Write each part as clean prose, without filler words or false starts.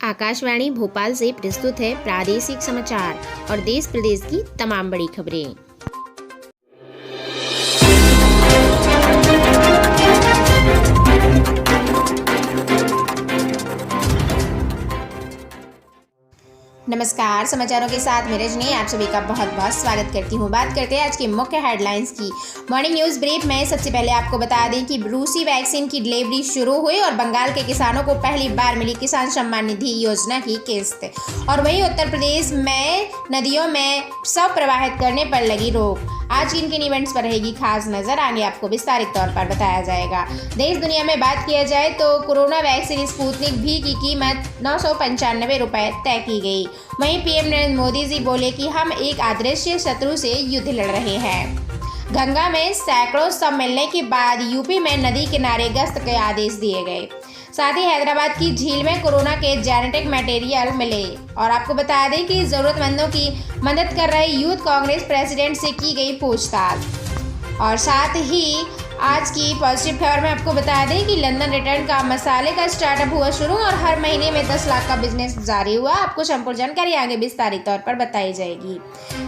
आकाशवाणी भोपाल से प्रस्तुत है प्रादेशिक समाचार और देश प्रदेश की तमाम बड़ी खबरें। नमस्कार, समाचारों के साथ मैं रजनी आप सभी का बहुत बहुत स्वागत करती हूँ। बात करते हैं आज की मुख्य हेडलाइंस की। मॉर्निंग न्यूज ब्रीफ में सबसे पहले आपको बता दें कि रूसी वैक्सीन की डिलीवरी शुरू हुई और बंगाल के किसानों को पहली बार मिली किसान सम्मान निधि योजना की किस्त। और वहीं उत्तर प्रदेश में नदियों में शव प्रवाहित करने पर लगी रोक। आज किन किन इवेंट्स पर रहेगी खास नजर, आगे आपको विस्तारित तौर पर बताया जाएगा। देश दुनिया में बात किया जाए तो कोरोना वैक्सीन स्पुतनिक वी की कीमत 995 रुपए तय की गई। वहीं पीएम नरेंद्र मोदी जी बोले कि हम एक अदृश्य शत्रु से युद्ध लड़ रहे हैं। गंगा में सैकड़ों शव मिलने के बाद यूपी में नदी किनारे गश्त के आदेश दिए गए। साथ ही हैदराबाद की झील में कोरोना के जेनेटिक मटेरियल मिले। और आपको बता दें कि जरूरतमंदों की मदद कर रहे यूथ कांग्रेस प्रेसिडेंट से की गई पूछताछ। और साथ ही आज की पॉजिटिव खबर में आपको बता दें कि लंदन रिटर्न का मसाले का स्टार्टअप हुआ शुरू और हर महीने में 10 लाख का बिजनेस जारी हुआ। आपको संपूर्ण जानकारी आगे विस्तारित तौर पर बताई जाएगी।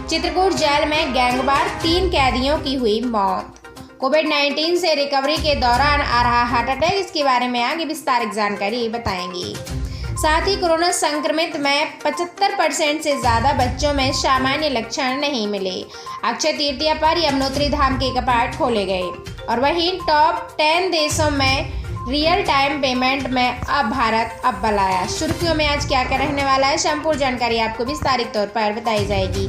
चित्रकूट जेल में गैंगवार 3 कैदियों की हुई मौत। कोविड-19 से रिकवरी के दौरान आ रहा हार्ट अटैक, इसके बारे में आगे विस्तारित जानकारी बताएंगी। साथ ही कोरोना संक्रमित में 75% से ज़्यादा बच्चों में सामान्य लक्षण नहीं मिले। अक्षय तृतीया पर यमुनोत्री धाम के कपाट खोले गए। और वहीं टॉप 10 देशों में रियल टाइम पेमेंट में अब भारत अव्वल आया। सुर्खियों में आज क्या क्या रहने वाला है, संपूर्ण जानकारी आपको विस्तारित तौर पर बताई जाएगी।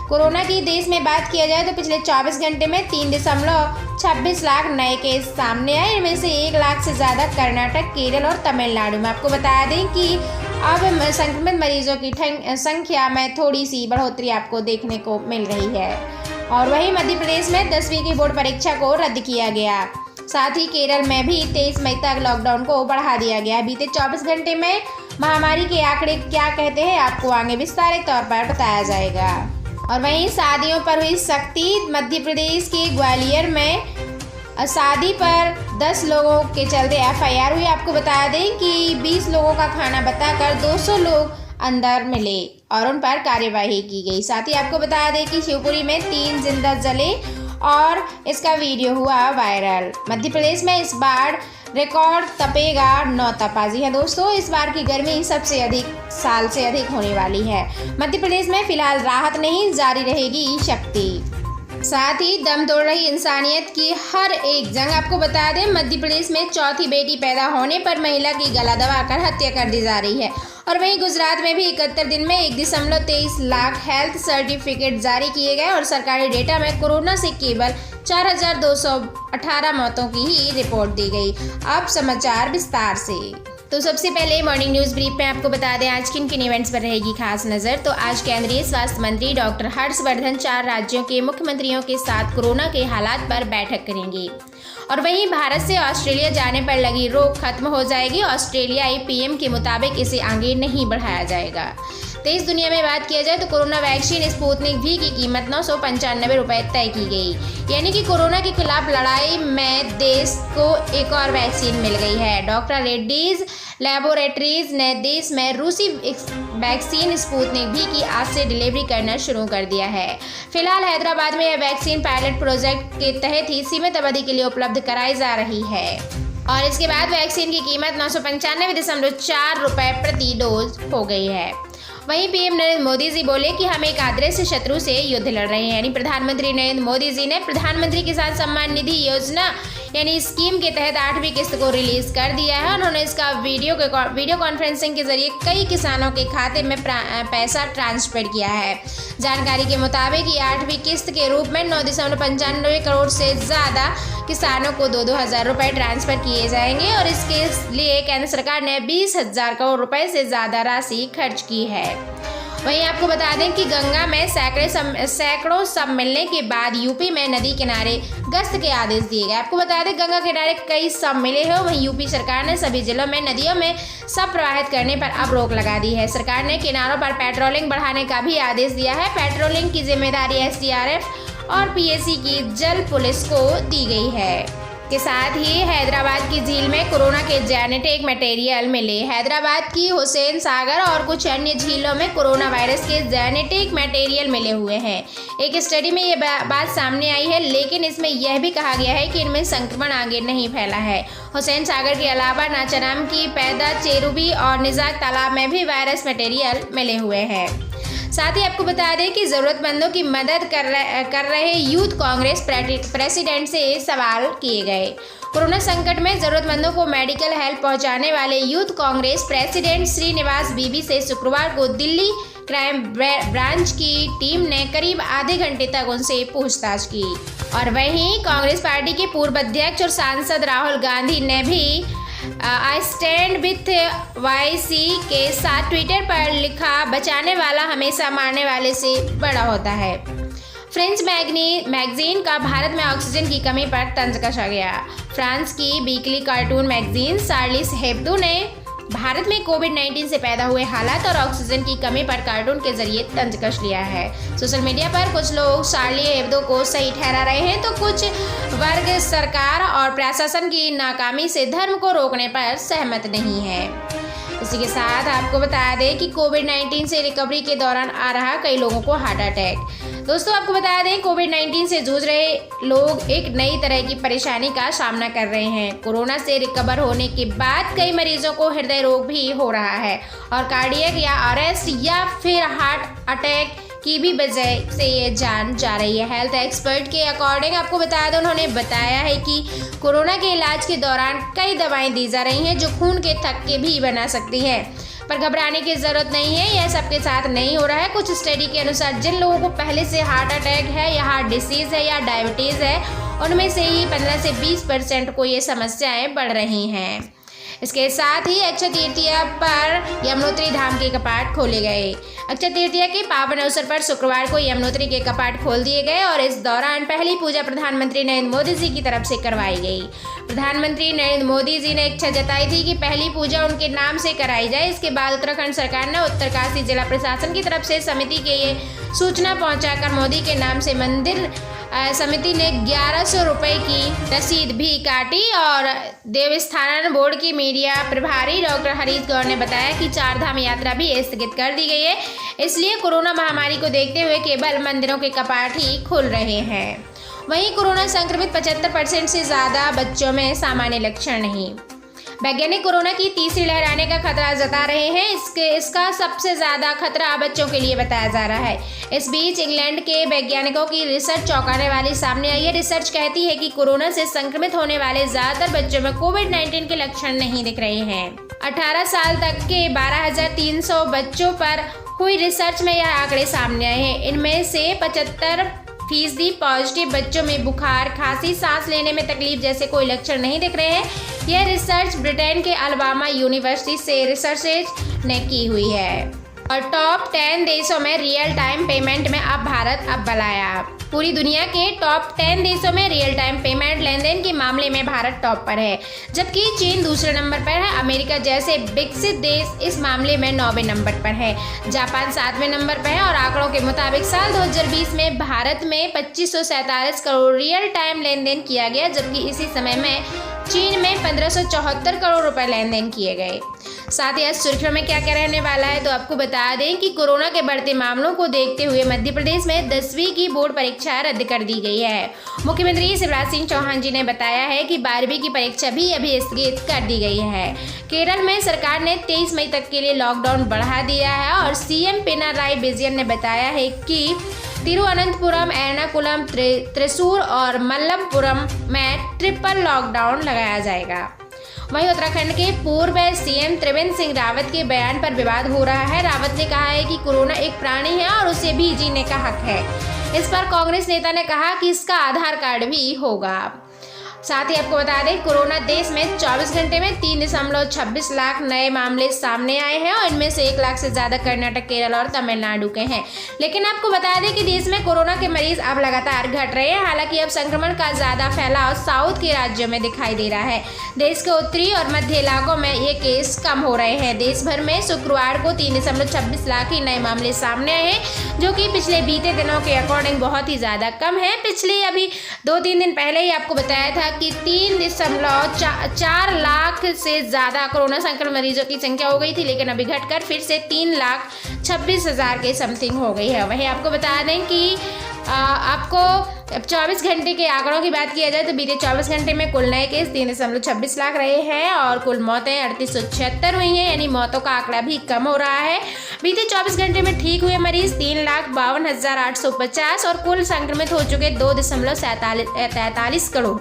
कोरोना की देश में बात किया जाए तो पिछले 24 घंटे में 3.26 लाख नए केस सामने आए। इनमें से 1 लाख से ज़्यादा कर्नाटक, केरल और तमिलनाडु में। आपको बता दें कि अब संक्रमित मरीजों की संख्या में थोड़ी सी बढ़ोतरी आपको देखने को मिल रही है। और वहीं मध्य प्रदेश में 10वीं की बोर्ड परीक्षा को रद्द किया गया। साथ ही केरल में भी 23 मई तक लॉकडाउन को बढ़ा दिया गया। बीते 24 घंटे में महामारी के आंकड़े क्या कहते हैं, आपको आगे विस्तारित तौर पर बताया जाएगा। और वहीं शादियों पर हुई सख्ती। मध्य प्रदेश के ग्वालियर में शादी पर 10 लोगों के चलते एफआईआर हुई। आपको बता दें कि 20 लोगों का खाना बताकर 200 लोग अंदर मिले और उन पर कार्यवाही की गई। साथ ही आपको बता दें कि शिवपुरी में 3 जिंदा जले और इसका वीडियो हुआ वायरल। मध्य प्रदेश में इस बार रिकॉर्ड तपेगा 9 तपा। जी है दोस्तों, इस बार की गर्मी सबसे अधिक साल से अधिक होने वाली है। मध्य प्रदेश में फिलहाल राहत नहीं, जारी रहेगी शक्ति। साथ ही दम तोड़ रही इंसानियत की हर एक जंग। आपको बता दें मध्य प्रदेश में चौथी बेटी पैदा होने पर महिला की गला दबाकर हत्या कर दी जा रही है। और वहीं गुजरात में भी 71 दिन में 1.23 लाख हेल्थ सर्टिफिकेट जारी किए गए और सरकारी डेटा में कोरोना से केवल 4218 मौतों की ही रिपोर्ट दी गई। अब समाचार विस्तार से। तो सबसे पहले मॉर्निंग न्यूज ब्रीफ में आपको बता दें आज किन किन इवेंट्स पर रहेगी खास नजर। तो आज केंद्रीय स्वास्थ्य मंत्री डॉक्टर हर्षवर्धन 4 राज्यों के मुख्यमंत्रियों के साथ कोरोना के हालात पर बैठक करेंगे। और वहीं भारत से ऑस्ट्रेलिया जाने पर लगी रोक खत्म हो जाएगी। ऑस्ट्रेलियाई पीएम के मुताबिक इसे आगे नहीं बढ़ाया जाएगा। देश दुनिया में बात किया जाए तो कोरोना वैक्सीन स्पुतनिक वी की कीमत 995 रुपए तय की गई। यानी कि कोरोना के खिलाफ लड़ाई में देश को एक और वैक्सीन मिल गई है। डॉक्टर रेड्डीज लैबोरेटरीज ने देश में रूसी वैक्सीन स्पुतनिक वी की आज से डिलीवरी करना शुरू कर दिया है। फिलहाल हैदराबाद में यह वैक्सीन पायलट प्रोजेक्ट के तहत ही सीमित अवधि के लिए उपलब्ध कराई जा रही है। और इसके बाद वैक्सीन की कीमत 995.4 रुपए प्रति डोज हो गई है। वहीं पीएम नरेंद्र मोदी जी बोले कि हम एक अदृश्य शत्रु से युद्ध लड़ रहे हैं। यानी प्रधानमंत्री नरेंद्र मोदी जी ने प्रधानमंत्री किसान सम्मान निधि योजना यानी स्कीम के तहत 8वीं किस्त को रिलीज कर दिया है। उन्होंने इसका वीडियो कॉन्फ्रेंसिंग के जरिए कई किसानों के खाते में पैसा ट्रांसफर किया है। जानकारी के मुताबिक ये 8वीं किस्त के रूप में 9.95 करोड़ से ज़्यादा किसानों को 2-2 हज़ार रुपये ट्रांसफर किए जाएंगे। और इसके लिए केंद्र सरकार ने 20,000 करोड़ रुपए से ज़्यादा राशि खर्च की है। वहीं आपको बता दें कि गंगा में सैकड़ों शव मिलने के बाद यूपी में नदी किनारे गश्त के आदेश दिए गए। आपको बता दें गंगा किनारे कई शव मिले हैं। वहीं यूपी सरकार ने सभी जिलों में नदियों में शव प्रवाहित करने पर अब रोक लगा दी है। सरकार ने किनारों पर पेट्रोलिंग बढ़ाने का भी आदेश दिया है। पेट्रोलिंग की जिम्मेदारी एसडीआरएफ और पीएसी की जल पुलिस को दी गई है। के साथ ही हैदराबाद की झील में कोरोना के जेनेटिक मटेरियल मिले। हैदराबाद की हुसैन सागर और कुछ अन्य झीलों में कोरोना वायरस के जेनेटिक मटेरियल मिले हुए हैं। एक स्टडी में ये बात सामने आई है, लेकिन इसमें यह भी कहा गया है कि इनमें संक्रमण आगे नहीं फैला है। हुसैन सागर के अलावा नाचाराम की पैदा, चेरुबी और निजाक तालाब में भी वायरस मटेरियल मिले हुए हैं। साथ ही आपको बता दें कि ज़रूरतमंदों की मदद कर रहे यूथ कांग्रेस प्रेसिडेंट से सवाल किए गए। कोरोना संकट में ज़रूरतमंदों को मेडिकल हेल्प पहुंचाने वाले यूथ कांग्रेस प्रेसिडेंट श्रीनिवास बीबी से शुक्रवार को दिल्ली क्राइम ब्रांच की टीम ने करीब आधे घंटे तक उनसे पूछताछ की। और वहीं कांग्रेस पार्टी के पूर्व अध्यक्ष और सांसद राहुल गांधी ने भी आई स्टैंड विथ वाईसी के साथ ट्विटर पर लिखा, बचाने वाला हमेशा मारने वाले से बड़ा होता है। फ्रेंच मैगजीन का भारत में ऑक्सीजन की कमी पर तंज कसा गया। फ्रांस की वीकली कार्टून मैगजीन चार्लीस हेब्दो ने भारत में कोविड-19 से पैदा हुए हालात और ऑक्सीजन की कमी पर कार्टून के जरिए तंज कस लिया है। सोशल मीडिया पर कुछ लोग चार्ली हेब्दो को सही ठहरा रहे हैं, तो कुछ वर्ग सरकार और प्रशासन की नाकामी से धर्म को रोकने पर सहमत नहीं है। इसी के साथ आपको बता दें कि कोविड-19 से रिकवरी के दौरान आ रहा कई लोगों को हार्ट अटैक। दोस्तों आपको बता दें, कोविड-19 से जूझ रहे लोग एक नई तरह की परेशानी का सामना कर रहे हैं। कोरोना से रिकवर होने के बाद कई मरीजों को हृदय रोग भी हो रहा है और कार्डियक या अरेस्ट या फिर हार्ट अटैक की भी वजह से ये जान जा रही है। हेल्थ एक्सपर्ट के अकॉर्डिंग आपको बता दें, उन्होंने बताया है कि कोरोना के इलाज के दौरान कई दवाएं दी जा रही हैं जो खून के थक्के भी बना सकती हैं, पर घबराने की जरूरत नहीं है। यह सबके साथ नहीं हो रहा है। कुछ स्टडी के अनुसार जिन लोगों को पहले से हार्ट अटैक है या हार्ट डिसीज है या डायबिटीज़ है, उनमें से ही 15 से 20% को ये समस्याएं बढ़ रही हैं। इसके साथ ही अक्षय तृतीया पर यमुनोत्री धाम के कपाट खोले गए। अक्षय तृतीया के पावन अवसर पर शुक्रवार को यमुनोत्री के कपाट खोल दिए गए और इस दौरान पहली पूजा प्रधानमंत्री नरेंद्र मोदी जी की तरफ से करवाई गई। प्रधानमंत्री नरेंद्र मोदी जी ने इच्छा जताई थी कि पहली पूजा उनके नाम से कराई जाए। इसके बाद उत्तराखंड सरकार ने उत्तरकाशी जिला प्रशासन की तरफ से समिति के ये सूचना पहुंचाकर मोदी के नाम से मंदिर समिति ने 1100 रुपये की रसीद भी काटी। और देवस्थानन बोर्ड की मीडिया प्रभारी डॉक्टर हरीश गौर ने बताया कि 4 धाम यात्रा भी स्थगित कर दी गई है, इसलिए कोरोना महामारी को देखते हुए केवल मंदिरों के कपाट ही खुल रहे हैं। वहीं कोरोना संक्रमित 75% से ज़्यादा बच्चों में सामान्य लक्षण नहीं। वैज्ञानिक कोरोना की तीसरी लहर आने का खतरा जता रहे हैं। इसका सबसे ज़्यादा खतरा बच्चों के लिए बताया जा रहा है। इस बीच इंग्लैंड के वैज्ञानिकों की रिसर्च चौंकाने वाली सामने आई है। रिसर्च कहती है कि कोरोना से संक्रमित होने वाले ज़्यादातर बच्चों में कोविड-19 के लक्षण नहीं दिख रहे हैं। 18 साल तक के 12,300 बच्चों पर हुई रिसर्च में यह आंकड़े सामने आए हैं। इनमें से 75% पॉजिटिव बच्चों में बुखार, खांसी, सांस लेने में तकलीफ जैसे कोई लक्षण नहीं दिख रहे हैं। यह रिसर्च ब्रिटेन के अलाबामा यूनिवर्सिटी से रिसर्चर्स ने की हुई है। और टॉप 10 देशों में रियल टाइम पेमेंट में अब भारत बलाया। पूरी दुनिया के टॉप 10 देशों में रियल टाइम पेमेंट लेन देन के मामले में भारत टॉप पर है, जबकि चीन दूसरे नंबर पर है। अमेरिका जैसे विकसित देश इस मामले में 9वें नंबर पर है। जापान 7वें नंबर पर है। और आंकड़ों के मुताबिक साल 2020 में भारत में 2547 करोड़ रियल टाइम लेन देन किया गया, जबकि इसी समय में चीन में 1574 करोड़ रुपए लेन देन किए गए। साथ ही आज सुर्खियों में क्या क्या रहने वाला है, तो आपको बता दें कि कोरोना के बढ़ते मामलों को देखते हुए मध्य प्रदेश में 10वीं की बोर्ड परीक्षा रद्द कर दी गई है। मुख्यमंत्री शिवराज सिंह चौहान जी ने बताया है कि 12वीं की परीक्षा भी अभी स्थगित कर दी गई है। केरल में सरकार ने 23 मई तक के लिए लॉकडाउन बढ़ा दिया है और सीएम पिनाराई विजयन ने बताया है कि तिरुवनंतपुरम, एर्नाकुलम, त्रिशूर और मल्लपुरम में ट्रिपल लॉकडाउन लगाया जाएगा। वहीं उत्तराखंड के पूर्व सीएम त्रिवेंद्र सिंह रावत के बयान पर विवाद हो रहा है। रावत ने कहा है कि कोरोना एक प्राणी है और उसे भी जीने का हक है। इस पर कांग्रेस नेता ने कहा कि इसका आधार कार्ड भी होगा। साथ ही आपको बता दें, कोरोना देश में 24 घंटे में 3.26 लाख नए मामले सामने आए हैं और इनमें से 1 लाख से ज़्यादा कर्नाटक, केरल और तमिलनाडु के हैं। लेकिन आपको बता दें कि देश में कोरोना के मरीज अब लगातार घट रहे हैं। हालांकि अब संक्रमण का ज़्यादा फैलाव साउथ के राज्यों में दिखाई दे रहा है। देश के उत्तरी और मध्य इलाकों में ये केस कम हो रहे हैं। देश भर में शुक्रवार को 3.26 लाख ही नए मामले सामने आए हैं, जो कि पिछले बीते दिनों के अकॉर्डिंग बहुत ही ज़्यादा कम है। पिछले अभी 2-3 दिन पहले ही आपको बताया था कि 3.4 लाख से ज़्यादा कोरोना संक्रमित मरीजों की संख्या हो गई थी, लेकिन अभी घटकर फिर से 3,26,000 के समथिंग हो गई है। वहीं आपको बता दें कि आपको 24 घंटे के आंकड़ों की बात किया जाए तो बीते 24 घंटे में कुल नए केस 3.26 लाख रहे हैं और कुल मौतें 3876 हुई हैं, यानी मौतों का आंकड़ा भी कम हो रहा है। बीते 24 घंटे में ठीक हुए मरीज 3,52,850 और कुल संक्रमित हो चुके 2.43 करोड़।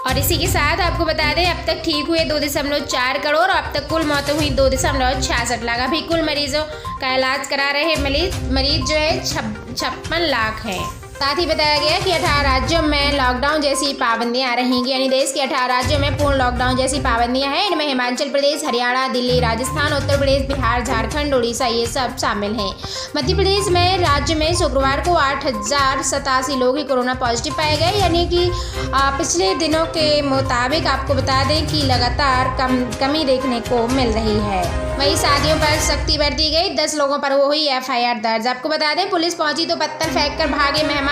और इसी के साथ आपको बता दें अब तक ठीक हुए 2.4 करोड़ और अब तक कुल मौतें हुई 2.66 लाख। अभी कुल मरीजों का इलाज करा रहे मरीज जो है 56 लाख हैं। साथ ही बताया गया कि 18 राज्यों में लॉकडाउन जैसी पाबंदियां रहेंगी, यानी देश के 18 राज्यों में पूर्ण लॉकडाउन जैसी पाबंदियां हैं। इनमें हिमाचल प्रदेश, हरियाणा, दिल्ली, राजस्थान, उत्तर प्रदेश, बिहार, झारखंड, उड़ीसा ये सब शामिल हैं। मध्य प्रदेश में राज्य में शुक्रवार को 8,087 लोग ही कोरोना पॉजिटिव पाए गए, यानी कि पिछले दिनों के मुताबिक आपको बता दें कि लगातार कमी देखने को मिल रही है। वहीं शादियों पर सख्ती बरती गई, 10 लोगों पर हुई FIR दर्ज। आपको बता दें पुलिस पहुंची तो पत्थर फेंककर भागे मेहमान।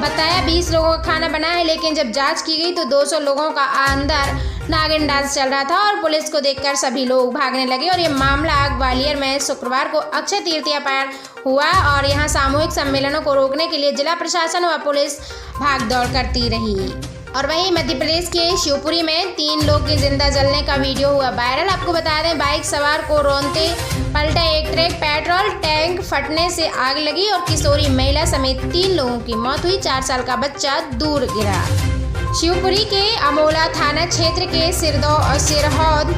बताया 20 लोगों का खाना बना है, लेकिन जब जांच की गई तो 200 लोगों का अंदर नागिन डांस चल रहा था और पुलिस को देखकर सभी लोग भागने लगे। और ये मामला ग्वालियर में शुक्रवार को अक्षय तृतीया पर हुआ और यहाँ सामूहिक सम्मेलनों को रोकने के लिए जिला प्रशासन व पुलिस भागदौड़ करती रही। और वहीं मध्य प्रदेश के शिवपुरी में 3 लोग के जिंदा जलने का वीडियो हुआ वायरल। आपको बता दें बाइक सवार को रौंदते पलटा एक ट्रक, पेट्रोल टैंक फटने से आग लगी और किशोरी महिला समेत 3 लोगों की मौत हुई। 4 साल का बच्चा दूर गिरा। शिवपुरी के अमोला थाना क्षेत्र के सिरसौद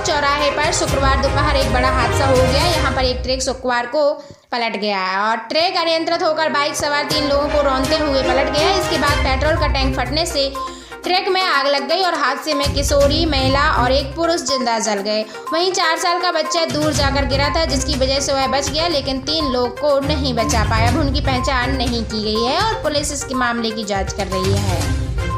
चौराहे पर शुक्रवार दोपहर एक बड़ा हादसा हो गया। यहाँ पर एक ट्रक शुक्रवार को पलट गया और ट्रक अनियंत्रित होकर बाइक सवार 3 लोगों को रौंदते हुए पलट गया। इसके बाद पेट्रोल का टैंक फटने से ट्रक में आग लग गई और हादसे में किशोरी महिला और एक पुरुष जिंदा जल गए। वहीं 4 साल का बच्चा दूर जाकर गिरा था, जिसकी वजह से वह बच गया, लेकिन 3 लोग को नहीं बचा पाया। अब उनकी पहचान नहीं की गई है और पुलिस इसके मामले की जाँच कर रही है।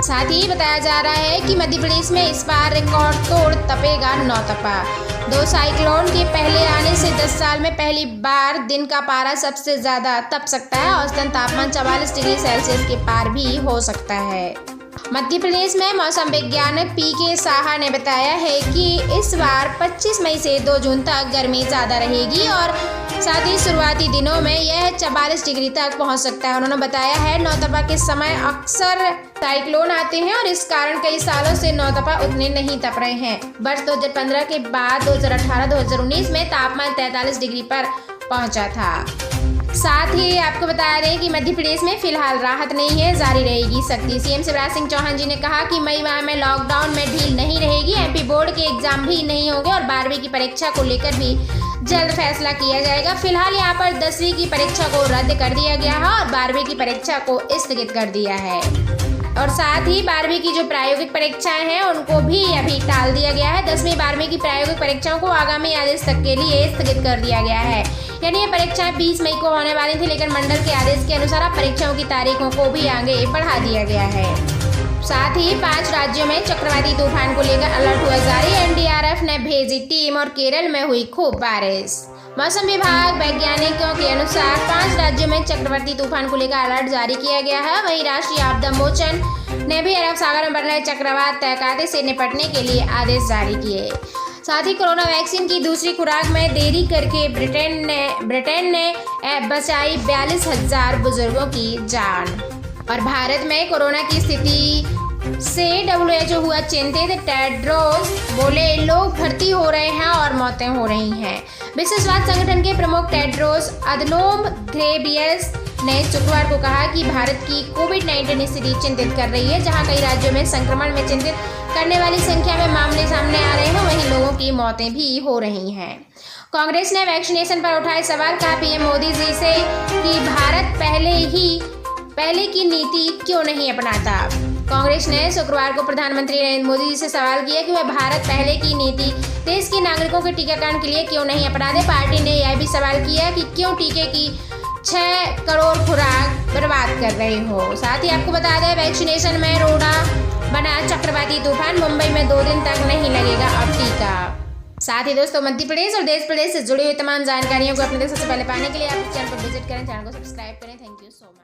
साथ ही बताया जा रहा है कि मध्य प्रदेश में इस बार रिकॉर्ड तोड़ तपेगा नौतपा। 2 साइक्लोन के पहले आने से 10 साल में पहली बार दिन का पारा सबसे ज्यादा तप सकता है। औसतन तापमान 44 डिग्री सेल्सियस के पार भी हो सकता है। मध्य प्रदेश में मौसम वैज्ञानिक PK साहा ने बताया है कि इस बार 25 मई से 2 जून तक गर्मी ज़्यादा रहेगी और साथ ही शुरुआती दिनों में यह 44 डिग्री तक पहुंच सकता है। उन्होंने बताया है नौतपा के समय अक्सर साइक्लोन आते हैं और इस कारण कई सालों से नौतपा उतने नहीं तप रहे हैं। वर्ष 2015 के बाद 2018-2019 में तापमान 43 डिग्री पर पहुंचा था। साथ ही आपको बता दें कि मध्य प्रदेश में फिलहाल राहत नहीं है, जारी रहेगी सख्ती। CM शिवराज सिंह चौहान जी ने कहा कि मई माह में लॉकडाउन में ढील नहीं रहेगी। MP बोर्ड के एग्जाम भी नहीं होंगे और 12वीं की परीक्षा को लेकर भी जल्द फैसला किया जाएगा। फिलहाल यहाँ पर 10वीं की परीक्षा को रद्द कर दिया गया है और 12वीं की परीक्षा को स्थगित कर दिया है और साथ ही 12वीं की जो प्रायोगिक परीक्षाएं हैं उनको भी अभी टाल दिया गया है। 10वीं 12वीं की प्रायोगिक परीक्षाओं को आगामी आदेश तक के लिए स्थगित कर दिया गया है। यानी ये परीक्षाएं 20 मई को होने वाली थी, लेकिन मंडल के आदेश के अनुसार अब परीक्षाओं की तारीखों को भी आगे बढ़ा दिया गया है। साथ ही 5 राज्यों में चक्रवाती तूफान को लेकर अलर्ट हुआ जारी। NDRF ने भेजी टीम और केरल में हुई खूब बारिश। मौसम विभाग वैज्ञानिकों के अनुसार 5 राज्यों में चक्रवाती तूफान को लेकर अलर्ट जारी किया गया है। वहीं राष्ट्रीय आपदा मोचन ने भी अरब सागर में बन रहे चक्रवात तहकाते से निपटने के लिए आदेश जारी किए। साथ ही कोरोना वैक्सीन की दूसरी खुराक में देरी करके ब्रिटेन ने बचाई 42,000 बुजुर्गों की जान। और भारत में कोरोना की स्थिति से WHO हुआ चिंतित। टेड्रोस बोले लोग भर्ती हो रहे हैं और मौतें हो रही हैं। विश्व स्वास्थ्य संगठन के प्रमुख टेड्रोस अधनोम घेब्रेयेसस ने शुक्रवार को कहा कि भारत की कोविड-19 स्थिति चिंतित कर रही है। जहां कई राज्यों में संक्रमण में चिंतित करने वाली संख्या में मामले सामने आ रहे हैं, वहीं लोगों की मौतें भी हो रही हैं। कांग्रेस ने वैक्सीनेशन पर उठाए सवाल। कहा PM मोदी जी से कि भारत पहले की नीति क्यों नहीं अपनाता। कांग्रेस ने शुक्रवार को प्रधानमंत्री नरेंद्र मोदी जी से सवाल किया कि वह भारत पहले की नीति देश के नागरिकों के टीकाकरण के लिए क्यों नहीं अपनाते। पार्टी ने यह भी सवाल किया कि क्यों टीके की 6 करोड़ खुराक बर्बाद कर रहे हो। साथ ही आपको बता दें वैक्सीनेशन में रोड़ा बना चक्रवाती तूफान। मुंबई में 2 दिन तक नहीं लगेगा अब टीका। साथ ही दोस्तों मध्य प्रदेश और देश प्रदेश से जुड़ी हुई तमाम जानकारियों को अपने सबसे पहले पाने के लिए आप चैनल पर विजिट करें, चैनल को सब्सक्राइब करें। Thank you so much.